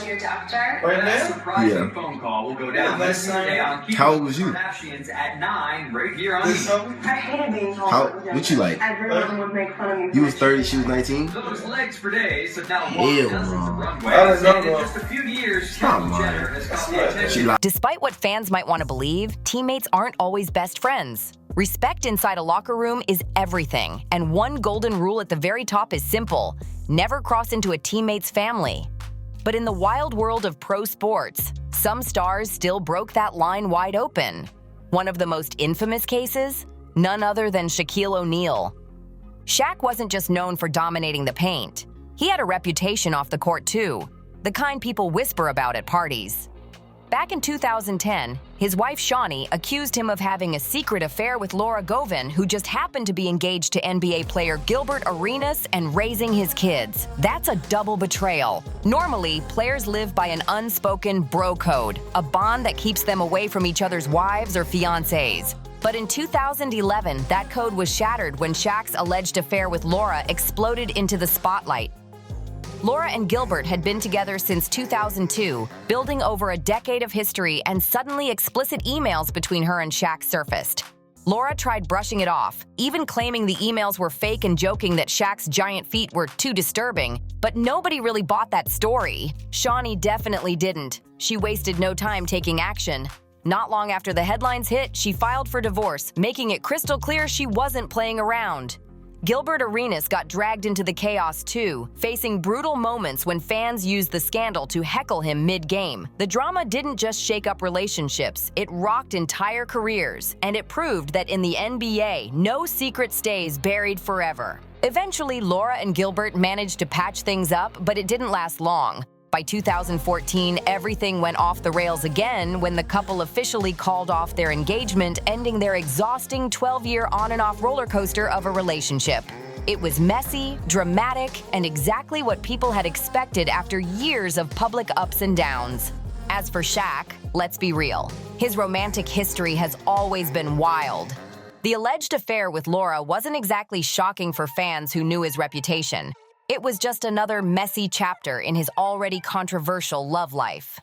your doctor? Right now? Surprising Yeah. phone call will go down Yeah, this Sunday on Keeping How old Up was with you? the Kardashians at 9, right here on This E! summer? I hated being told How? I was What you like? Everyone would make fun of me. You was 30, she was 19? Those legs for days have now Hell walked dozens of no. runways, I don't know, and in bro. just a few years, Come Kendall on. Jenner has caught the She attention. lied. Despite what fans might want to believe, teammates aren't always best friends. Respect inside a locker room is everything, and one golden rule at the very top is simple: never cross into a teammate's family. But in the wild world of pro sports, some stars still broke that line wide open. One of the most infamous cases? None other than Shaquille O'Neal. Shaq wasn't just known for dominating the paint. He had a reputation off the court too, the kind people whisper about at parties. Back in 2010, his wife Shawnee accused him of having a secret affair with Laura Govan, who just happened to be engaged to NBA player Gilbert Arenas and raising his kids. That's a double betrayal. Normally, players live by an unspoken bro code, a bond that keeps them away from each other's wives or fiancés. But in 2011, that code was shattered when Shaq's alleged affair with Laura exploded into the spotlight. Laura and Gilbert had been together since 2002, building over a decade of history, and suddenly explicit emails between her and Shaq surfaced. Laura tried brushing it off, even claiming the emails were fake and joking that Shaq's giant feet were too disturbing, but nobody really bought that story. Shawnee definitely didn't. She wasted no time taking action. Not long after the headlines hit, she filed for divorce, making it crystal clear she wasn't playing around. Gilbert Arenas got dragged into the chaos too, facing brutal moments when fans used the scandal to heckle him mid-game. The drama didn't just shake up relationships, it rocked entire careers, and it proved that in the NBA, no secret stays buried forever. Eventually, Laura and Gilbert managed to patch things up, but it didn't last long. By 2014, everything went off the rails again when the couple officially called off their engagement, ending their exhausting 12-year on-and-off roller coaster of a relationship. It was messy, dramatic, and exactly what people had expected after years of public ups and downs. As for Shaq, let's be real. His romantic history has always been wild. The alleged affair with Laura wasn't exactly shocking for fans who knew his reputation. It was just another messy chapter in his already controversial love life.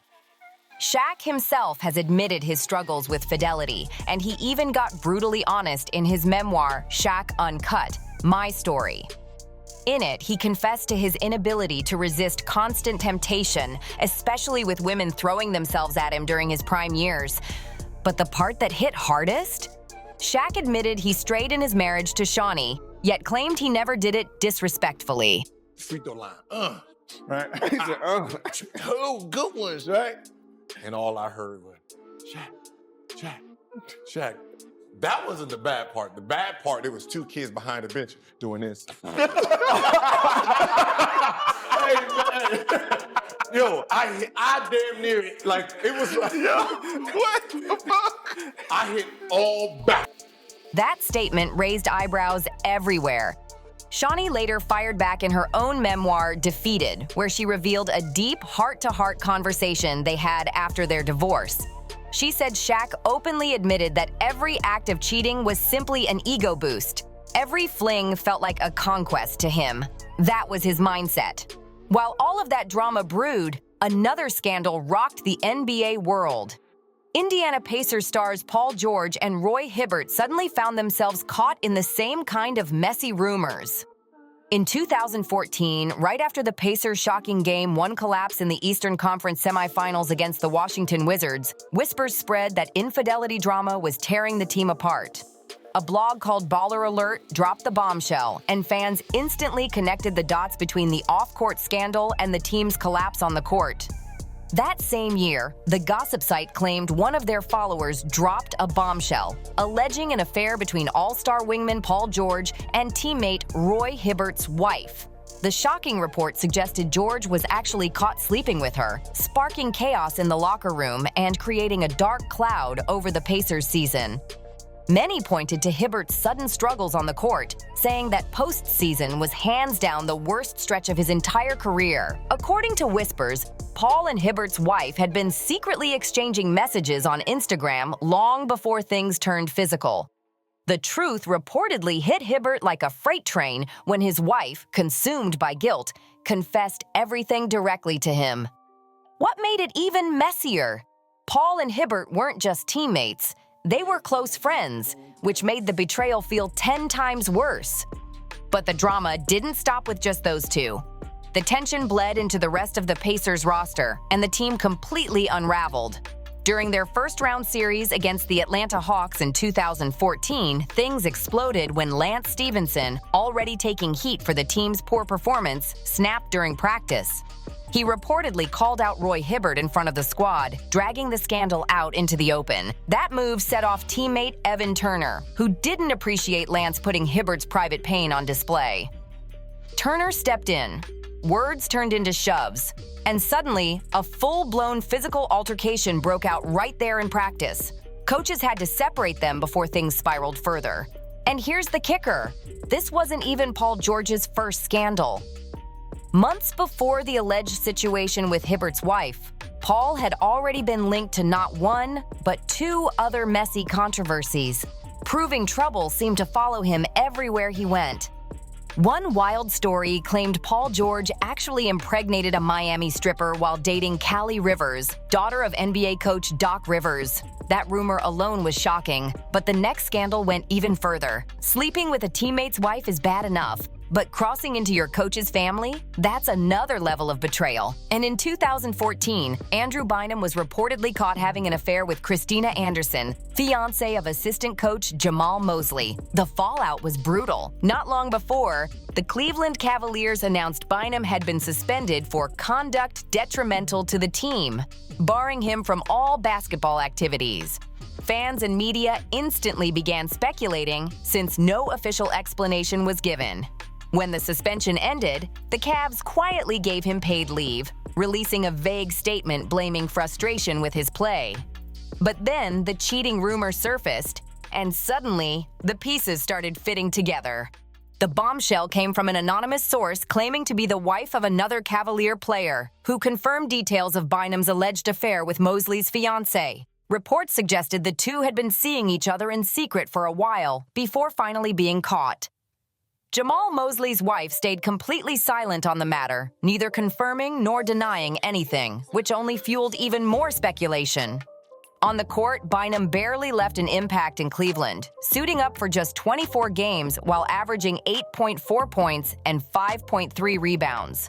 Shaq himself has admitted his struggles with fidelity, and he even got brutally honest in his memoir, Shaq Uncut: My Story. In it, he confessed to his inability to resist constant temptation, especially with women throwing themselves at him during his prime years. But the part that hit hardest? Shaq admitted he strayed in his marriage to Shawnee, yet claimed he never did it disrespectfully. Free throw line, right? He said, oh, good ones, right? And all I heard was, Shaq. That wasn't the bad part. The bad part, there was two kids behind the bench doing this. Hey, man. Yo, I damn near it. Like, it was like, yo, what the fuck? I hit all back. That statement raised eyebrows everywhere. Shawnee later fired back in her own memoir, Defeated, where she revealed a deep heart-to-heart conversation they had after their divorce. She said Shaq openly admitted that every act of cheating was simply an ego boost. Every fling felt like a conquest to him. That was his mindset. While all of that drama brewed, another scandal rocked the NBA world. Indiana Pacers stars Paul George and Roy Hibbert suddenly found themselves caught in the same kind of messy rumors. In 2014, right after the Pacers' shocking Game 1 collapse in the Eastern Conference semifinals against the Washington Wizards, whispers spread that infidelity drama was tearing the team apart. A blog called Baller Alert dropped the bombshell, and fans instantly connected the dots between the off-court scandal and the team's collapse on the court. That same year, the gossip site claimed one of their followers dropped a bombshell, alleging an affair between all-star wingman Paul George and teammate Roy Hibbert's wife. The shocking report suggested George was actually caught sleeping with her, sparking chaos in the locker room and creating a dark cloud over the Pacers season. Many pointed to Hibbert's sudden struggles on the court, saying that postseason was hands down the worst stretch of his entire career. According to whispers, Paul and Hibbert's wife had been secretly exchanging messages on Instagram long before things turned physical. The truth reportedly hit Hibbert like a freight train when his wife, consumed by guilt, confessed everything directly to him. What made it even messier? Paul and Hibbert weren't just teammates. They were close friends, which made the betrayal feel 10 times worse. But the drama didn't stop with just those two. The tension bled into the rest of the Pacers roster, and the team completely unraveled. During their first-round series against the Atlanta Hawks in 2014, things exploded when Lance Stevenson, already taking heat for the team's poor performance, snapped during practice. He reportedly called out Roy Hibbert in front of the squad, dragging the scandal out into the open. That move set off teammate Evan Turner, who didn't appreciate Lance putting Hibbert's private pain on display. Turner stepped in. Words turned into shoves, and suddenly, a full-blown physical altercation broke out right there in practice. Coaches had to separate them before things spiraled further. And here's the kicker. This wasn't even Paul George's first scandal. Months before the alleged situation with Hibbert's wife, Paul had already been linked to not one, but two other messy controversies, proving trouble seemed to follow him everywhere he went. One wild story claimed Paul George actually impregnated a Miami stripper while dating Callie Rivers, daughter of NBA coach Doc Rivers. That rumor alone was shocking, but the next scandal went even further. Sleeping with a teammate's wife is bad enough, but crossing into your coach's family? That's another level of betrayal. And in 2014, Andrew Bynum was reportedly caught having an affair with Christina Anderson, fiancée of assistant coach Jamal Mosley. The fallout was brutal. Not long before, the Cleveland Cavaliers announced Bynum had been suspended for conduct detrimental to the team, barring him from all basketball activities. Fans and media instantly began speculating since no official explanation was given. When the suspension ended, the Cavs quietly gave him paid leave, releasing a vague statement blaming frustration with his play. But then the cheating rumor surfaced, and suddenly, the pieces started fitting together. The bombshell came from an anonymous source claiming to be the wife of another Cavalier player, who confirmed details of Bynum's alleged affair with Mosley's fiancée. Reports suggested the two had been seeing each other in secret for a while, before finally being caught. Jamal Mosley's wife stayed completely silent on the matter, neither confirming nor denying anything, which only fueled even more speculation. On the court, Bynum barely left an impact in Cleveland, suiting up for just 24 games while averaging 8.4 points and 5.3 rebounds.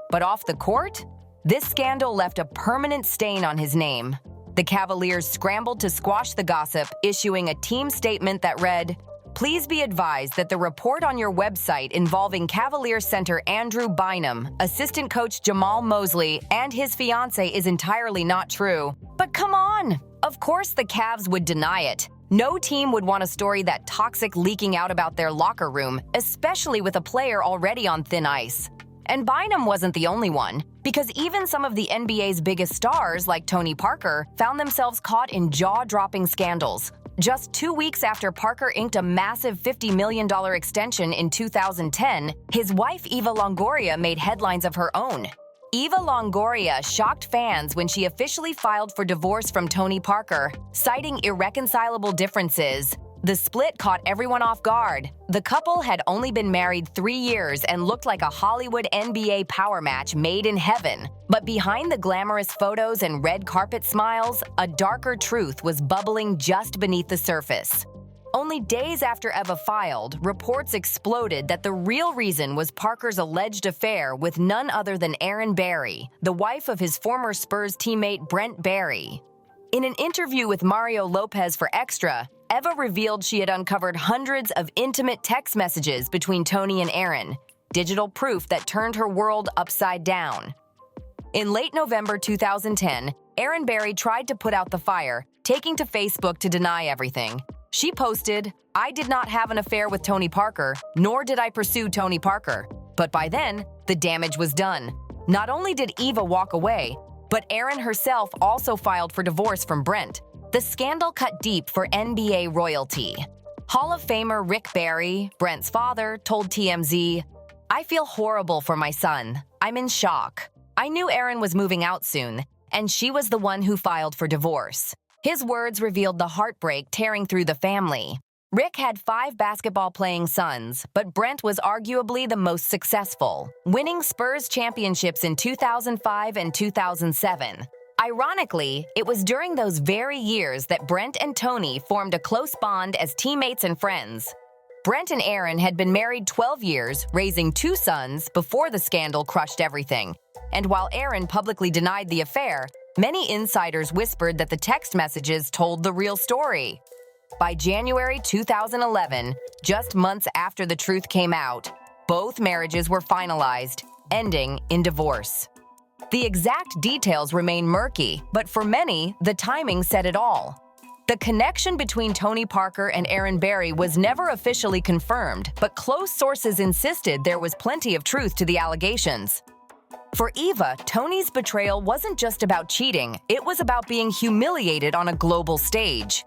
But off the court, this scandal left a permanent stain on his name. The Cavaliers scrambled to squash the gossip, issuing a team statement that read, "Please be advised that the report on your website involving Cavalier center Andrew Bynum, assistant coach Jamal Mosley, and his fiancée is entirely not true." But come on! Of course the Cavs would deny it. No team would want a story that toxic leaking out about their locker room, especially with a player already on thin ice. And Bynum wasn't the only one, because even some of the NBA's biggest stars, like Tony Parker, found themselves caught in jaw-dropping scandals. Just 2 weeks after Parker inked a massive $50 million extension in 2010, his wife Eva Longoria made headlines of her own. Eva Longoria shocked fans when she officially filed for divorce from Tony Parker, citing irreconcilable differences. The split caught everyone off guard. The couple had only been married 3 years and looked like a Hollywood NBA power match made in heaven. But behind the glamorous photos and red carpet smiles, a darker truth was bubbling just beneath the surface. Only days after Eva filed, reports exploded that the real reason was Parker's alleged affair with none other than Erin Barry, the wife of his former Spurs teammate Brent Barry. In an interview with Mario Lopez for Extra, Eva revealed she had uncovered hundreds of intimate text messages between Tony and Erin, digital proof that turned her world upside down. In late November 2010, Erin Barry tried to put out the fire, taking to Facebook to deny everything. She posted, "I did not have an affair with Tony Parker, nor did I pursue Tony Parker." But by then, the damage was done. Not only did Eva walk away, but Erin herself also filed for divorce from Brent. The scandal cut deep for NBA royalty. Hall of Famer Rick Barry, Brent's father, told TMZ, "I feel horrible for my son. I'm in shock. I knew Erin was moving out soon, and she was the one who filed for divorce." His words revealed the heartbreak tearing through the family. Rick had 5 basketball-playing sons, but Brent was arguably the most successful, winning Spurs championships in 2005 and 2007. Ironically, it was during those very years that Brent and Tony formed a close bond as teammates and friends. Brent and Aaron had been married 12 years, raising 2 sons before the scandal crushed everything. And while Aaron publicly denied the affair, many insiders whispered that the text messages told the real story. By January 2011, just months after the truth came out, both marriages were finalized, ending in divorce. The exact details remain murky, but for many, the timing said it all. The connection between Tony Parker and Aaron Berry was never officially confirmed, but close sources insisted there was plenty of truth to the allegations. For Eva, Tony's betrayal wasn't just about cheating, it was about being humiliated on a global stage.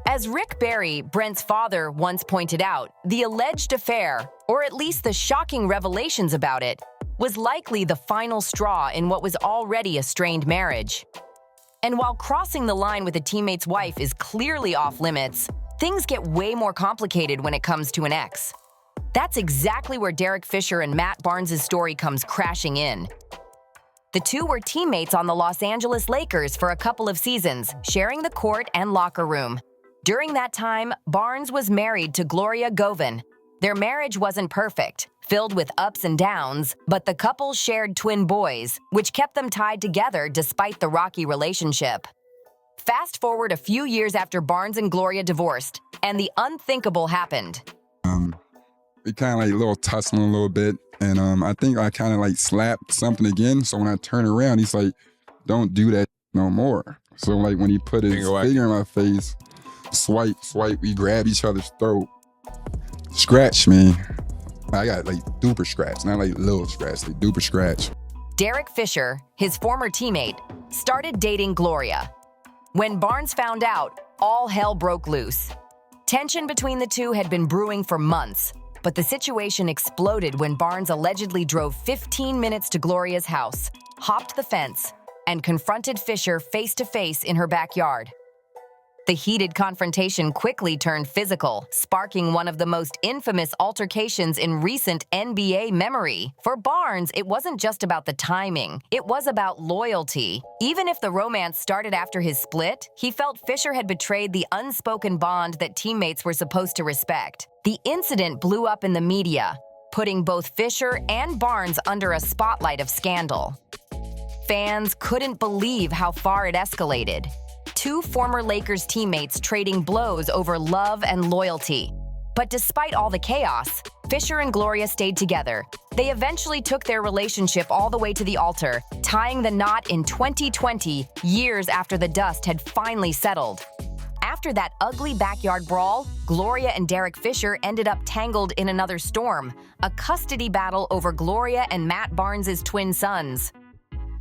As Rick Barry, Brent's father, once pointed out, the alleged affair, or at least the shocking revelations about it, was likely the final straw in what was already a strained marriage. And while crossing the line with a teammate's wife is clearly off limits, things get way more complicated when it comes to an ex. That's exactly where Derek Fisher and Matt Barnes' story comes crashing in. The two were teammates on the Los Angeles Lakers for a couple of seasons, sharing the court and locker room. During that time, Barnes was married to Gloria Govan. Their marriage wasn't perfect, filled with ups and downs, but the couple shared twin boys, which kept them tied together despite the rocky relationship. Fast forward a few years after Barnes and Gloria divorced, and the unthinkable happened. We kind of like little tussling a little bit, and I think I kind of like slapped something again. So when I turn around, he's like, "Don't do that no more." So like when he put his finger in my face, swipe, we grab each other's throat. Scratch me. I got like duper scratch, not like little scratch, like duper scratch. Derek Fisher, his former teammate, started dating Gloria. When Barnes found out, all hell broke loose. Tension between the two had been brewing for months, but the situation exploded when Barnes allegedly drove 15 minutes to Gloria's house, hopped the fence, and confronted Fisher face-to-face in her backyard. The heated confrontation quickly turned physical, sparking one of the most infamous altercations in recent NBA memory. For Barnes, it wasn't just about the timing, it was about loyalty. Even if the romance started after his split, he felt Fisher had betrayed the unspoken bond that teammates were supposed to respect. The incident blew up in the media, putting both Fisher and Barnes under a spotlight of scandal. Fans couldn't believe how far it escalated. 2 former Lakers teammates trading blows over love and loyalty. But despite all the chaos, Fisher and Gloria stayed together. They eventually took their relationship all the way to the altar, tying the knot in 2020, years after the dust had finally settled. After that ugly backyard brawl, Gloria and Derek Fisher ended up tangled in another storm, a custody battle over Gloria and Matt Barnes' twin sons.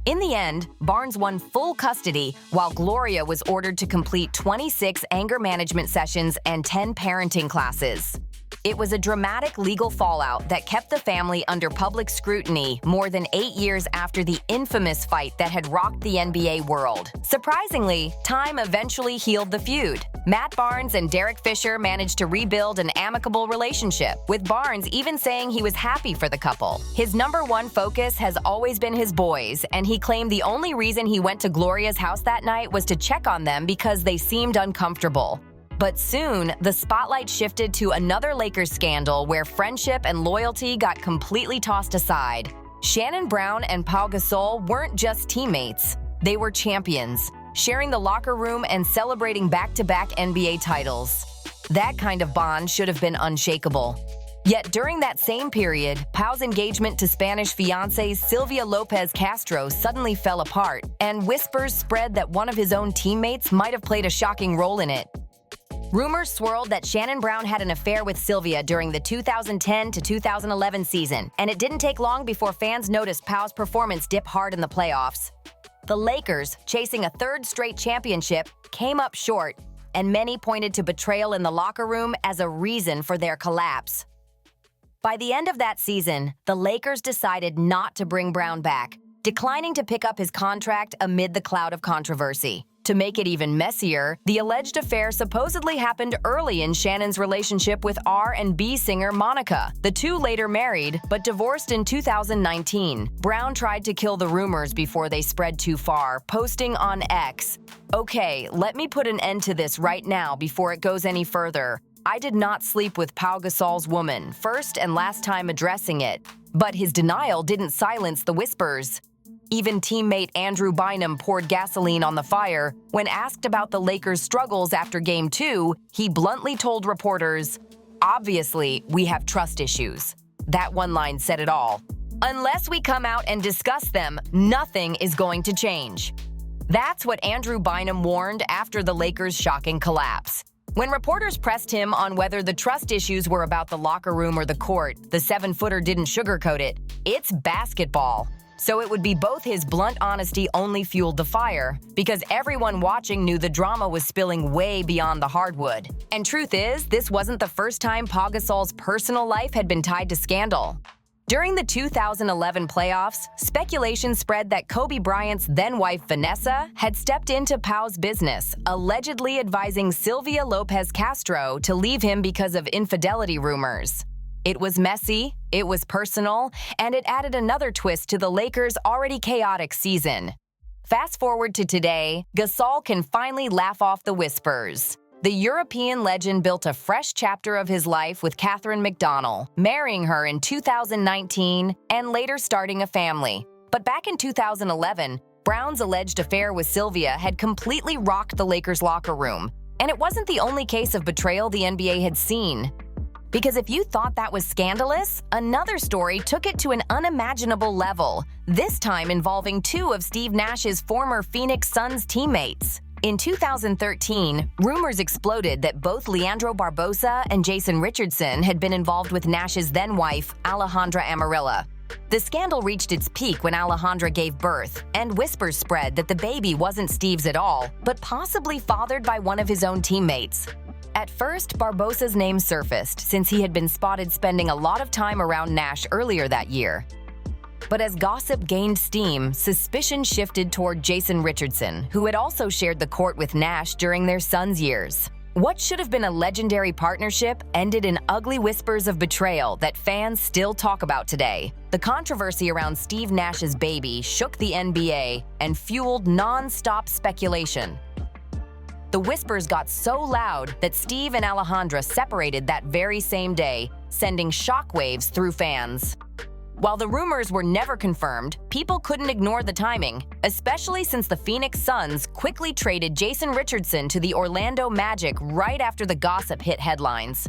In the end, Barnes won full custody, while Gloria was ordered to complete 26 anger management sessions and 10 parenting classes. It was a dramatic legal fallout that kept the family under public scrutiny more than 8 years after the infamous fight that had rocked the NBA world. Surprisingly, time eventually healed the feud. Matt Barnes and Derek Fisher managed to rebuild an amicable relationship, with Barnes even saying he was happy for the couple. His #1 focus has always been his boys, and he claimed the only reason he went to Gloria's house that night was to check on them because they seemed uncomfortable. But soon, the spotlight shifted to another Lakers scandal where friendship and loyalty got completely tossed aside. Shannon Brown and Pau Gasol weren't just teammates. They were champions, sharing the locker room and celebrating back-to-back NBA titles. That kind of bond should have been unshakable. Yet during that same period, Pau's engagement to Spanish fiancée Sylvia Lopez Castro suddenly fell apart, and whispers spread that one of his own teammates might have played a shocking role in it. Rumors swirled that Shannon Brown had an affair with Sylvia during the 2010 to 2011 season, and it didn't take long before fans noticed Pau's performance dip hard in the playoffs. The Lakers, chasing a 3rd straight championship, came up short, and many pointed to betrayal in the locker room as a reason for their collapse. By the end of that season, the Lakers decided not to bring Brown back, declining to pick up his contract amid the cloud of controversy. To make it even messier, the alleged affair supposedly happened early in Shannon's relationship with R&B singer Monica. The two later married, but divorced in 2019. Brown tried to kill the rumors before they spread too far, posting on X, "Okay, let me put an end to this right now before it goes any further. I did not sleep with Pau Gasol's woman, first and last time addressing it." But his denial didn't silence the whispers. Even teammate Andrew Bynum poured gasoline on the fire. When asked about the Lakers' struggles after Game 2, he bluntly told reporters, "Obviously, we have trust issues." That one line said it all. "Unless we come out and discuss them, nothing is going to change." That's what Andrew Bynum warned after the Lakers' shocking collapse. When reporters pressed him on whether the trust issues were about the locker room or the court, the seven-footer didn't sugarcoat it. It's basketball. So it would be both his blunt honesty only fueled the fire, because everyone watching knew the drama was spilling way beyond the hardwood. And truth is, this wasn't the first time Pau Gasol's personal life had been tied to scandal. During the 2011 playoffs, speculation spread that Kobe Bryant's then-wife Vanessa had stepped into Pau's business, allegedly advising Sylvia Lopez Castro to leave him because of infidelity rumors. It was messy, it was personal, and it added another twist to the Lakers' already chaotic season. Fast forward to today, Gasol can finally laugh off the whispers. The European legend built a fresh chapter of his life with Catherine McDonnell, marrying her in 2019 and later starting a family. But back in 2011, Brown's alleged affair with Sylvia had completely rocked the Lakers' locker room. And it wasn't the only case of betrayal the NBA had seen. Because if you thought that was scandalous, another story took it to an unimaginable level, this time involving two of Steve Nash's former Phoenix Suns teammates. In 2013, rumors exploded that both Leandro Barbosa and Jason Richardson had been involved with Nash's then-wife, Alejandra Amarilla. The scandal reached its peak when Alejandra gave birth, and whispers spread that the baby wasn't Steve's at all, but possibly fathered by one of his own teammates. At first, Barbosa's name surfaced since he had been spotted spending a lot of time around Nash earlier that year. But as gossip gained steam, suspicion shifted toward Jason Richardson, who had also shared the court with Nash during their Suns years. What should have been a legendary partnership ended in ugly whispers of betrayal that fans still talk about today. The controversy around Steve Nash's baby shook the NBA and fueled non-stop speculation. The whispers got so loud that Steve and Alejandra separated that very same day, sending shockwaves through fans. While the rumors were never confirmed, people couldn't ignore the timing, especially since the Phoenix Suns quickly traded Jason Richardson to the Orlando Magic right after the gossip hit headlines.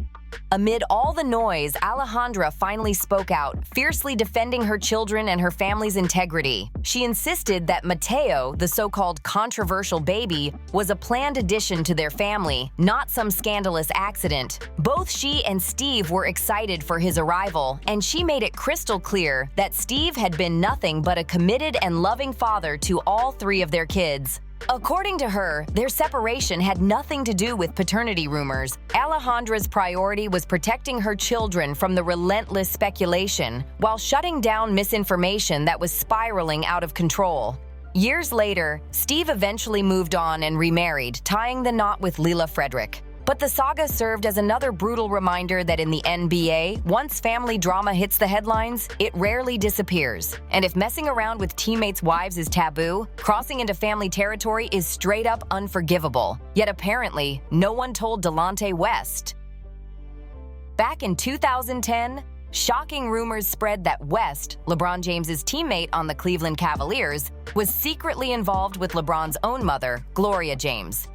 Amid all the noise, Alejandra finally spoke out, fiercely defending her children and her family's integrity. She insisted that Mateo, the so-called controversial baby, was a planned addition to their family, not some scandalous accident. Both she and Steve were excited for his arrival, and she made it crystal clear that Steve had been nothing but a committed and loving father to all three of their kids. According to her, their separation had nothing to do with paternity rumors. Alejandra's priority was protecting her children from the relentless speculation, while shutting down misinformation that was spiraling out of control. Years later, Steve eventually moved on and remarried, tying the knot with Lila Frederick. But the saga served as another brutal reminder that in the NBA, once family drama hits the headlines, it rarely disappears. And if messing around with teammates' wives is taboo, crossing into family territory is straight up unforgivable. Yet apparently, no one told Delonte West. Back in 2010, shocking rumors spread that West, LeBron James's teammate on the Cleveland Cavaliers, was secretly involved with LeBron's own mother, Gloria James.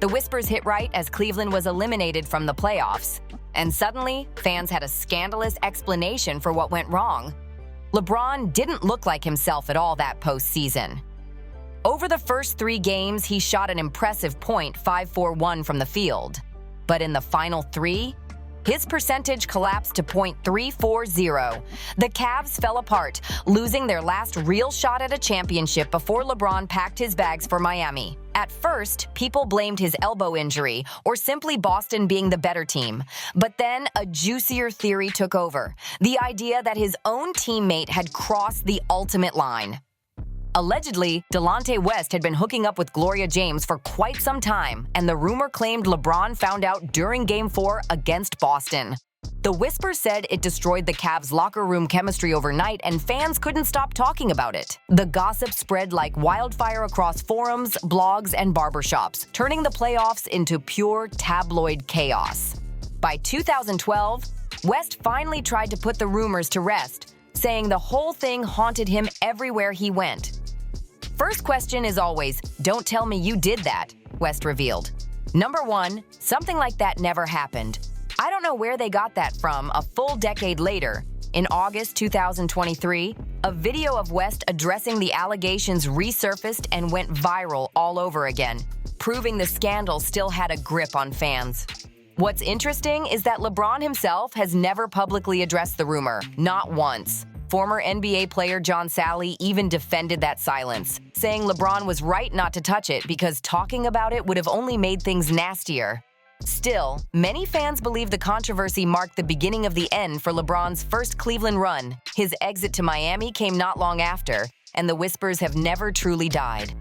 The whispers hit right as Cleveland was eliminated from the playoffs. And suddenly, fans had a scandalous explanation for what went wrong. LeBron didn't look like himself at all that postseason. Over the first 3 games, he shot an impressive .541 from the field. But in the final 3, his percentage collapsed to .340. The Cavs fell apart, losing their last real shot at a championship before LeBron packed his bags for Miami. At first, people blamed his elbow injury or simply Boston being the better team. But then a juicier theory took over, the idea that his own teammate had crossed the ultimate line. Allegedly, Delonte West had been hooking up with Gloria James for quite some time, and the rumor claimed LeBron found out during Game 4 against Boston. The whisper said it destroyed the Cavs' locker room chemistry overnight, and fans couldn't stop talking about it. The gossip spread like wildfire across forums, blogs, and barbershops, turning the playoffs into pure tabloid chaos. By 2012, West finally tried to put the rumors to rest, saying the whole thing haunted him everywhere he went. First question is always, "Don't tell me you did that," West revealed. Number 1, something like that never happened. I don't know where they got that from a full decade later. In August 2023, a video of West addressing the allegations resurfaced and went viral all over again, proving the scandal still had a grip on fans. What's interesting is that LeBron himself has never publicly addressed the rumor, not once. Former NBA player John Salley even defended that silence, saying LeBron was right not to touch it because talking about it would have only made things nastier. Still, many fans believe the controversy marked the beginning of the end for LeBron's first Cleveland run. His exit to Miami came not long after, and the whispers have never truly died.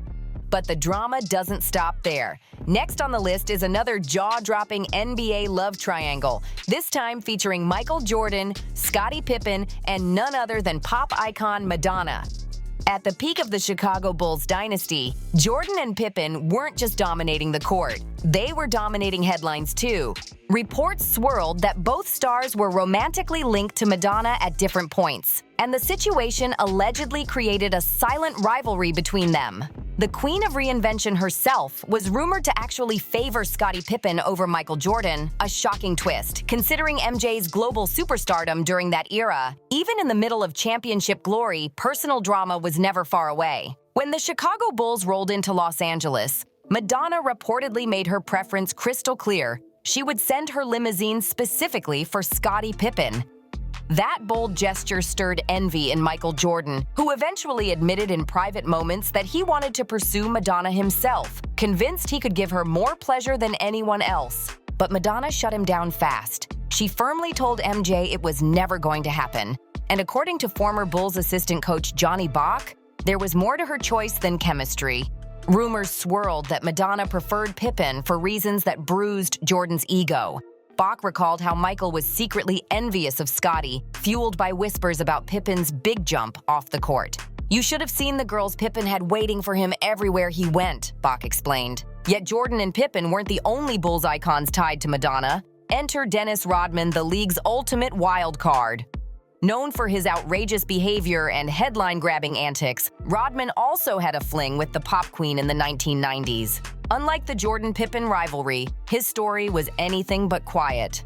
But the drama doesn't stop there. Next on the list is another jaw-dropping NBA love triangle, this time featuring Michael Jordan, Scottie Pippen, and none other than pop icon Madonna. At the peak of the Chicago Bulls dynasty, Jordan and Pippen weren't just dominating the court. They were dominating headlines too. Reports swirled that both stars were romantically linked to Madonna at different points, and the situation allegedly created a silent rivalry between them. The Queen of Reinvention herself was rumored to actually favor Scottie Pippen over Michael Jordan, a shocking twist, considering MJ's global superstardom during that era. Even in the middle of championship glory, personal drama was never far away. When the Chicago Bulls rolled into Los Angeles, Madonna reportedly made her preference crystal clear. She would send her limousine specifically for Scottie Pippen. That bold gesture stirred envy in Michael Jordan, who eventually admitted in private moments that he wanted to pursue Madonna himself, convinced he could give her more pleasure than anyone else. But Madonna shut him down fast. She firmly told MJ it was never going to happen. And according to former Bulls assistant coach Johnny Bach, there was more to her choice than chemistry. Rumors swirled that Madonna preferred Pippen for reasons that bruised Jordan's ego. Bach recalled how Michael was secretly envious of Scottie, fueled by whispers about Pippen's big jump off the court. "You should have seen the girls Pippen had waiting for him everywhere he went," Bach explained. Yet Jordan and Pippen weren't the only Bulls icons tied to Madonna. Enter Dennis Rodman, the league's ultimate wild card. Known for his outrageous behavior and headline-grabbing antics, Rodman also had a fling with the pop queen in the 1990s. Unlike the Jordan-Pippen rivalry, his story was anything but quiet.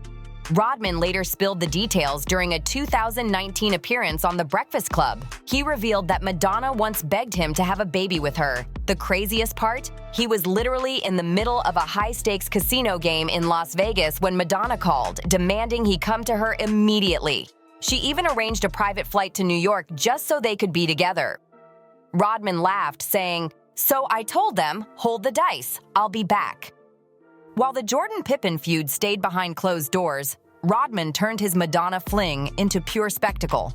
Rodman later spilled the details during a 2019 appearance on The Breakfast Club. He revealed that Madonna once begged him to have a baby with her. The craziest part? He was literally in the middle of a high-stakes casino game in Las Vegas when Madonna called, demanding he come to her immediately. She even arranged a private flight to New York just so they could be together. Rodman laughed, saying, "So I told them, hold the dice, I'll be back." While the Jordan-Pippen feud stayed behind closed doors, Rodman turned his Madonna fling into pure spectacle.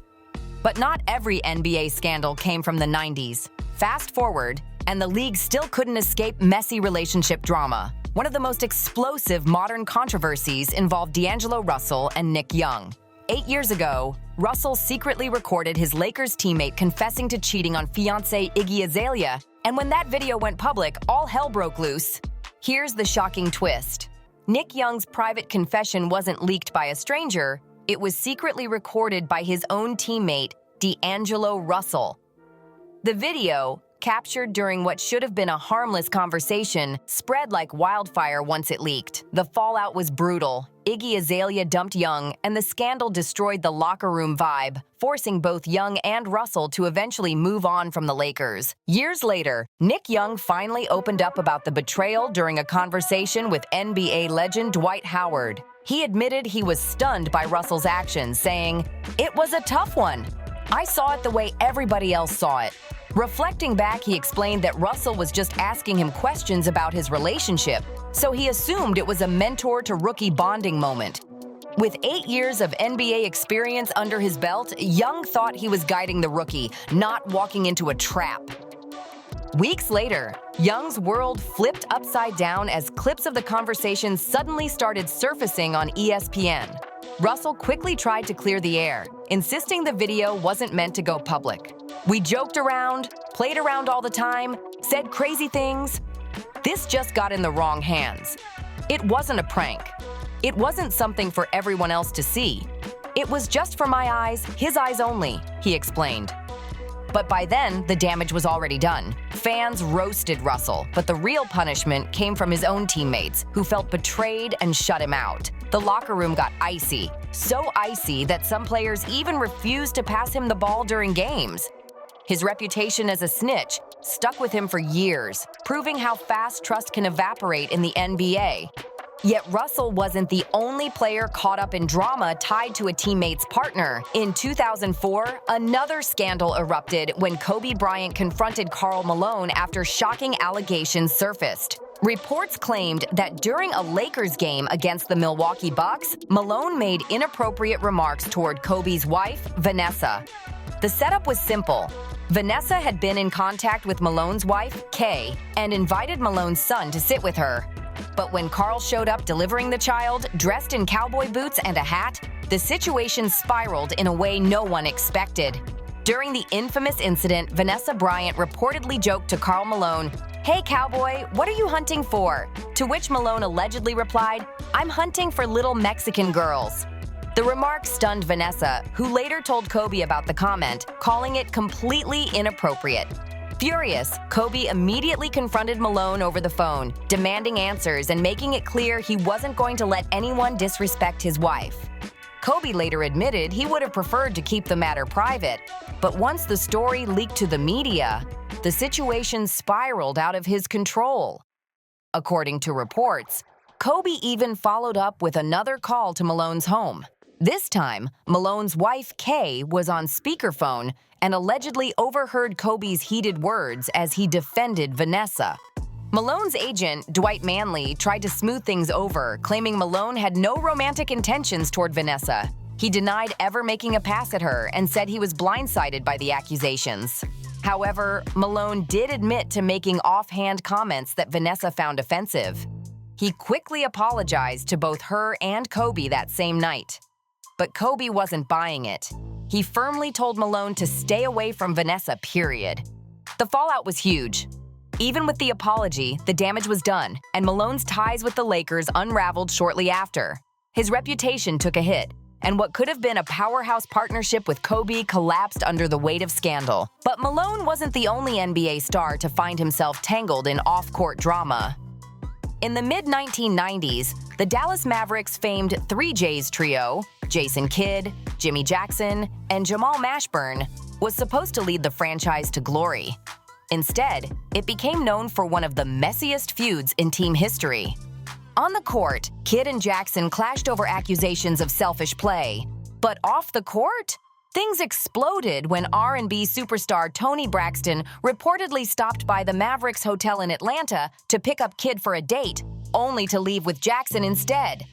But not every NBA scandal came from the 90s. Fast forward, and the league still couldn't escape messy relationship drama. One of the most explosive modern controversies involved D'Angelo Russell and Nick Young. 8 years ago, Russell secretly recorded his Lakers teammate confessing to cheating on fiancée Iggy Azalea, and when that video went public, all hell broke loose. Here's the shocking twist. Nick Young's private confession wasn't leaked by a stranger, it was secretly recorded by his own teammate, D'Angelo Russell. The video, captured during what should have been a harmless conversation, spread like wildfire once it leaked. The fallout was brutal. Iggy Azalea dumped Young, and the scandal destroyed the locker room vibe, forcing both Young and Russell to eventually move on from the Lakers. Years later, Nick Young finally opened up about the betrayal during a conversation with NBA legend Dwight Howard. He admitted he was stunned by Russell's actions, saying, "It was a tough one. I saw it the way everybody else saw it." Reflecting back, he explained that Russell was just asking him questions about his relationship, so he assumed it was a mentor-to-rookie bonding moment. With 8 years of NBA experience under his belt, Young thought he was guiding the rookie, not walking into a trap. Weeks later, Young's world flipped upside down as clips of the conversation suddenly started surfacing on ESPN. Russell quickly tried to clear the air, insisting the video wasn't meant to go public. "We joked around, played around all the time, said crazy things." This just got in the wrong hands. It wasn't a prank. It wasn't something for everyone else to see. "It was just for my eyes, his eyes only," he explained. But by then, the damage was already done. Fans roasted Russell, but the real punishment came from his own teammates, who felt betrayed and shut him out. The locker room got icy, so icy that some players even refused to pass him the ball during games. His reputation as a snitch stuck with him for years, proving how fast trust can evaporate in the NBA. Yet Russell wasn't the only player caught up in drama tied to a teammate's partner. In 2004, another scandal erupted when Kobe Bryant confronted Karl Malone after shocking allegations surfaced. Reports claimed that during a Lakers game against the Milwaukee Bucks, Malone made inappropriate remarks toward Kobe's wife, Vanessa. The setup was simple. Vanessa had been in contact with Malone's wife, Kay, and invited Malone's son to sit with her. But when Karl showed up delivering the child, dressed in cowboy boots and a hat, the situation spiraled in a way no one expected. During the infamous incident, Vanessa Bryant reportedly joked to Karl Malone, "Hey cowboy, what are you hunting for?" To which Malone allegedly replied, "I'm hunting for little Mexican girls." The remark stunned Vanessa, who later told Kobe about the comment, calling it completely inappropriate. Furious, Kobe immediately confronted Malone over the phone, demanding answers and making it clear he wasn't going to let anyone disrespect his wife. Kobe later admitted he would have preferred to keep the matter private, but once the story leaked to the media, the situation spiraled out of his control. According to reports, Kobe even followed up with another call to Malone's home. This time, Malone's wife, Kay, was on speakerphone and allegedly overheard Kobe's heated words as he defended Vanessa. Malone's agent, Dwight Manley, tried to smooth things over, claiming Malone had no romantic intentions toward Vanessa. He denied ever making a pass at her and said he was blindsided by the accusations. However, Malone did admit to making offhand comments that Vanessa found offensive. He quickly apologized to both her and Kobe that same night. But Kobe wasn't buying it. He firmly told Malone to stay away from Vanessa, period. The fallout was huge. Even with the apology, the damage was done, and Malone's ties with the Lakers unraveled shortly after. His reputation took a hit, and what could have been a powerhouse partnership with Kobe collapsed under the weight of scandal. But Malone wasn't the only NBA star to find himself tangled in off-court drama. In the mid-1990s, the Dallas Mavericks famed 3J's trio, Jason Kidd, Jimmy Jackson, and Jamal Mashburn, was supposed to lead the franchise to glory. Instead, it became known for one of the messiest feuds in team history. On the court, Kidd and Jackson clashed over accusations of selfish play. But off the court, things exploded when R&B superstar Toni Braxton reportedly stopped by the Mavericks hotel in Atlanta to pick up Kidd for a date, only to leave with Jackson instead.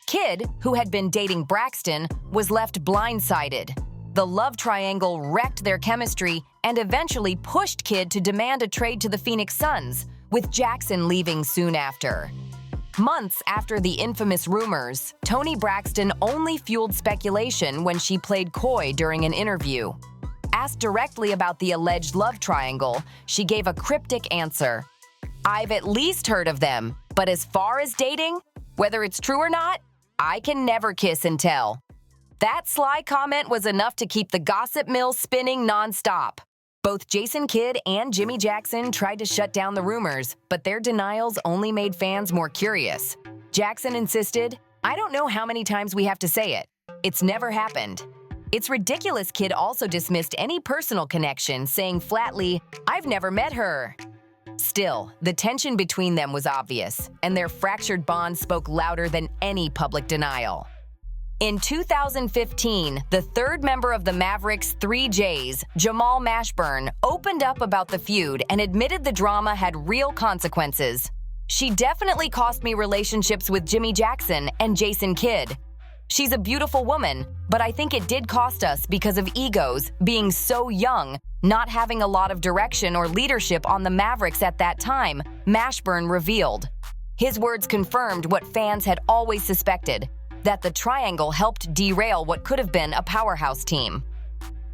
Kidd, who had been dating Braxton, was left blindsided. The love triangle wrecked their chemistry and eventually pushed Kidd to demand a trade to the Phoenix Suns, with Jackson leaving soon after. Months after the infamous rumors, Toni Braxton only fueled speculation when she played coy during an interview. Asked directly about the alleged love triangle, she gave a cryptic answer. "I've at least heard of them, but as far as dating, whether it's true or not, I can never kiss and tell." That sly comment was enough to keep the gossip mill spinning nonstop. Both Jason Kidd and Jimmy Jackson tried to shut down the rumors, but their denials only made fans more curious. Jackson insisted, "I don't know how many times we have to say it. It's never happened." It's ridiculous Kidd also dismissed any personal connection, saying flatly, "I've never met her." Still, the tension between them was obvious, and their fractured bond spoke louder than any public denial. In 2015, the third member of the Mavericks' 3Js, Jamal Mashburn, opened up about the feud and admitted the drama had real consequences. "She definitely cost me relationships with Jimmy Jackson and Jason Kidd. She's a beautiful woman, but I think it did cost us because of egos, being so young, not having a lot of direction or leadership on the Mavericks at that time, Mashburn revealed. His words confirmed what fans had always suspected, that the triangle helped derail what could have been a powerhouse team.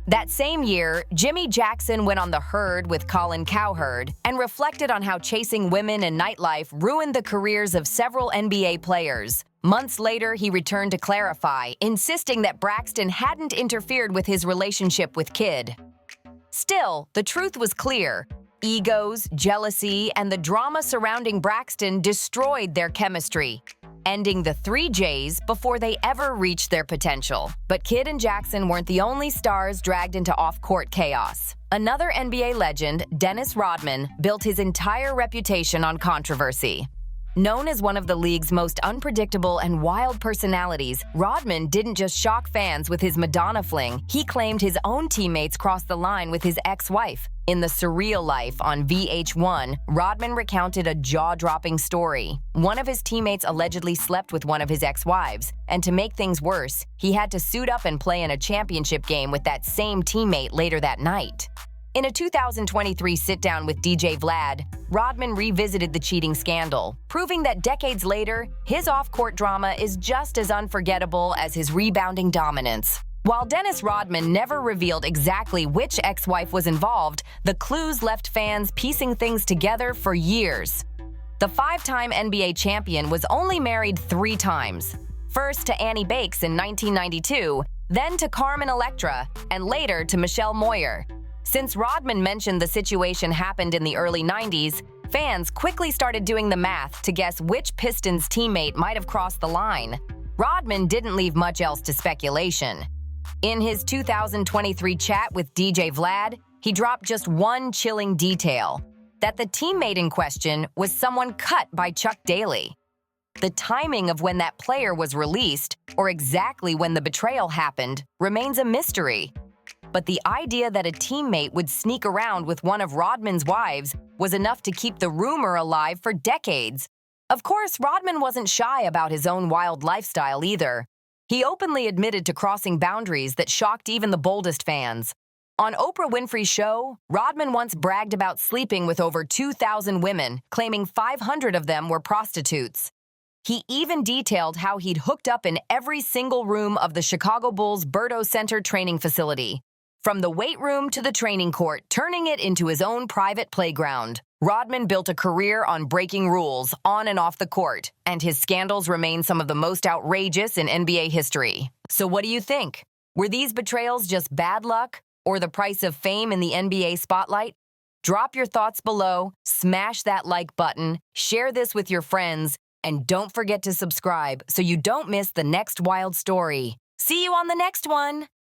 That same year, Jimmy Jackson went on The Herd with Colin Cowherd and reflected on how chasing women and nightlife ruined the careers of several NBA players. Months later, he returned to clarify, insisting that Braxton hadn't interfered with his relationship with Kidd. Still, the truth was clear. Egos, jealousy, and the drama surrounding Braxton destroyed their chemistry, ending the three J's before they ever reached their potential. But Kidd and Jackson weren't the only stars dragged into off-court chaos. Another NBA legend, Dennis Rodman, built his entire reputation on controversy. Known as one of the league's most unpredictable and wild personalities, Rodman didn't just shock fans with his Madonna fling, he claimed his own teammates crossed the line with his ex-wife. In The Surreal Life on VH1, Rodman recounted a jaw-dropping story. One of his teammates allegedly slept with one of his ex-wives, and to make things worse, he had to suit up and play in a championship game with that same teammate later that night. In a 2023 sit-down with DJ Vlad, Rodman revisited the cheating scandal, proving that decades later, his off-court drama is just as unforgettable as his rebounding dominance. While Dennis Rodman never revealed exactly which ex-wife was involved, the clues left fans piecing things together for years. The five-time NBA champion was only married 3 times. First to Annie Bakes in 1992, then to Carmen Electra, and later to Michelle Moyer. Since Rodman mentioned the situation happened in the early 90s, fans quickly started doing the math to guess which Pistons teammate might have crossed the line. Rodman didn't leave much else to speculation. In his 2023 chat with DJ Vlad, he dropped just one chilling detail, that the teammate in question was someone cut by Chuck Daly. The timing of when that player was released, or exactly when the betrayal happened, remains a mystery. But the idea that a teammate would sneak around with one of Rodman's wives was enough to keep the rumor alive for decades. Of course, Rodman wasn't shy about his own wild lifestyle either. He openly admitted to crossing boundaries that shocked even the boldest fans. On Oprah Winfrey's show, Rodman once bragged about sleeping with over 2,000 women, claiming 500 of them were prostitutes. He even detailed how he'd hooked up in every single room of the Chicago Bulls' Berto Center training facility. From the weight room to the training court, turning it into his own private playground. Rodman built a career on breaking rules, on and off the court, and his scandals remain some of the most outrageous in NBA history. So what do you think? Were these betrayals just bad luck, or the price of fame in the NBA spotlight? Drop your thoughts below, smash that like button, share this with your friends, and don't forget to subscribe so you don't miss the next wild story. See you on the next one!